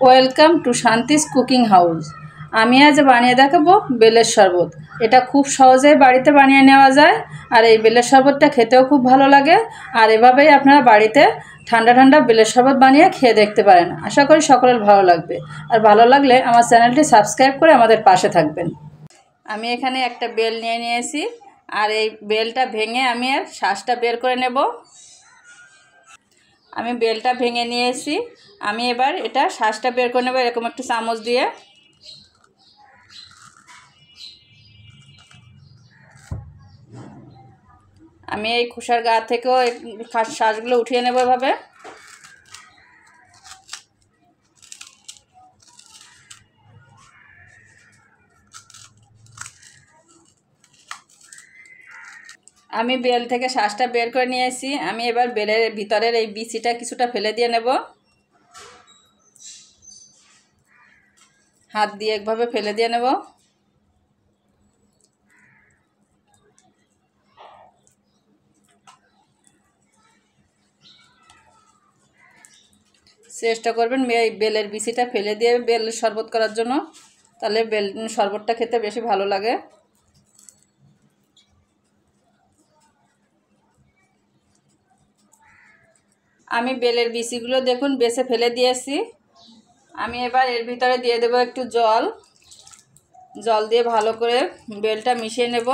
Welcome to Shanti's cooking house. আমি আজ বানিয়ে দেখাবো বেলের শরবত। এটা খুব সহজেই বাড়িতে বানিয়ে নেওয়া যায়, আর এই বেলের শরবতটা খেতেও খুব ভালো লাগে। আর এভাবেই আপনারা বাড়িতে ঠান্ডা ঠান্ডা বেলের শরবত বানিয়ে খেয়ে দেখতে পারেন। আশা করি সকলের ভালো লাগবে। আর ভালো লাগলে আমার চ্যানেলটি সাবস্ক্রাইব করে আমাদের পাশে থাকবেন। আমি এখানে একটা বেল নিয়ে নিয়েছি, আর এই বেলটা ভেঙে আমি এর শাঁসটা বের করে নেব। আমি বেলটা ভেঙে নিয়েছি, আমি এবার এটা শাঁসটা বের করে নেব এরকম একটু চামচ দিয়ে। আমি এই খোসার গা থেকেও শাঁসগুলো উঠিয়ে নেব এভাবে। আমি বেল থেকে শাঁসটা বের করে নিয়েছি। আমি এবার বেলের ভিতরের এই বিচিটা কিছুটা ফেলে দিয়ে নেব। হাত দিয়ে একভাবে ফেলে দিয়ে নেব। চেষ্টা করবেন এই বেলের বিচিটা ফেলে দিয়ে বেলের শরবত করার জন্য, তাহলে বেল শরবতটা খেতে বেশি ভালো লাগে। আমি বেলের বিচিগুলো দেখুন বেছে ফেলে দিয়েছি। আমি এবার এর ভিতরে দিয়ে দেব একটু জল। জল দিয়ে ভালো করে বেলটা মিশিয়ে নেব।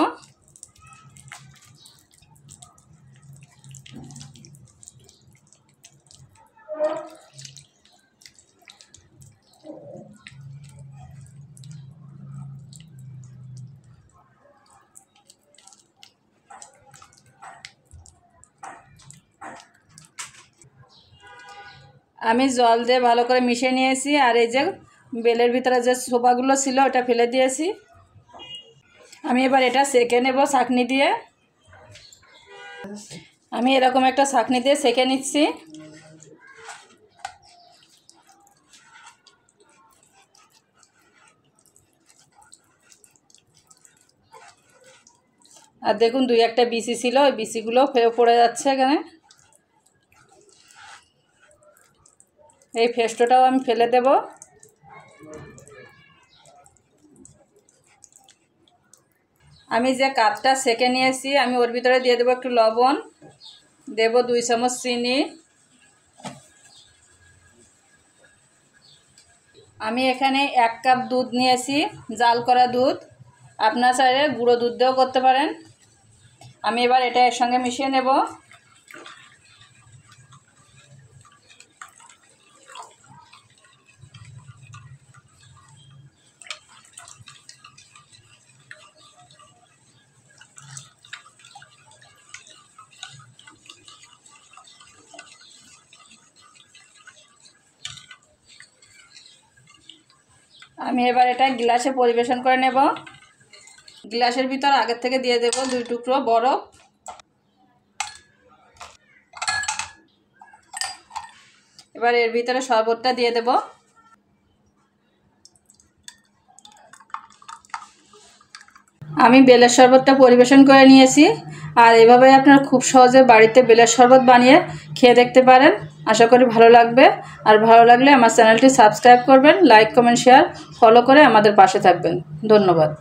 আমি জল দিয়ে ভালো করে মিশিয়ে নিয়েছি, আর এই যে বেলের ভিতরে যে ছোপাগুলো ছিল ওটা ফেলে দিয়েছি। আমি এবার এটা সেঁকে নেব ছাঁকনি দিয়ে। আমি এরকম একটা ছাঁকনি দিয়ে সেঁকে নিচ্ছি। আর দেখুন দুই একটা বিচি ছিল, ওই বিচিগুলো পড়ে যাচ্ছে এখানে। এই ফেস্টোটাও আমি ফেলে দেব। আমি যে কাপটা সেঁকে নিয়েছি আমি ওর ভিতরে দিয়ে দেবো একটু লবণ, দেব 2 চামচ চিনি। আমি এখানে 1 কাপ দুধ নিয়েছি, জাল করা দুধ। আপনারা চাইলে গুঁড়ো দুধ দিয়েও করতে পারেন। আমি এবার এটা এর সঙ্গে মিশিয়ে নেব। আমি এবার এটা গ্লাসে পরিবেশন করে নেব। গ্লাসের ভিতর আগের থেকে দিয়ে দেব 2 টুকরো বরফ। এবার এর ভিতরে শরবতটা দিয়ে দেব। আমি বেলের শরবতটা পরিবেশন করে নিয়েছি, আর এভাবে আপনারা খুব সহজে বাড়িতে বেলের শরবত বানিয়ে খেয়ে দেখতে পারেন। আশা করি ভালো লাগবে। আর ভালো লাগলে আমার চ্যানেলটি সাবস্ক্রাইব করবেন, লাইক কমেন্ট শেয়ার ফলো করে আমাদের পাশে থাকবেন। ধন্যবাদ।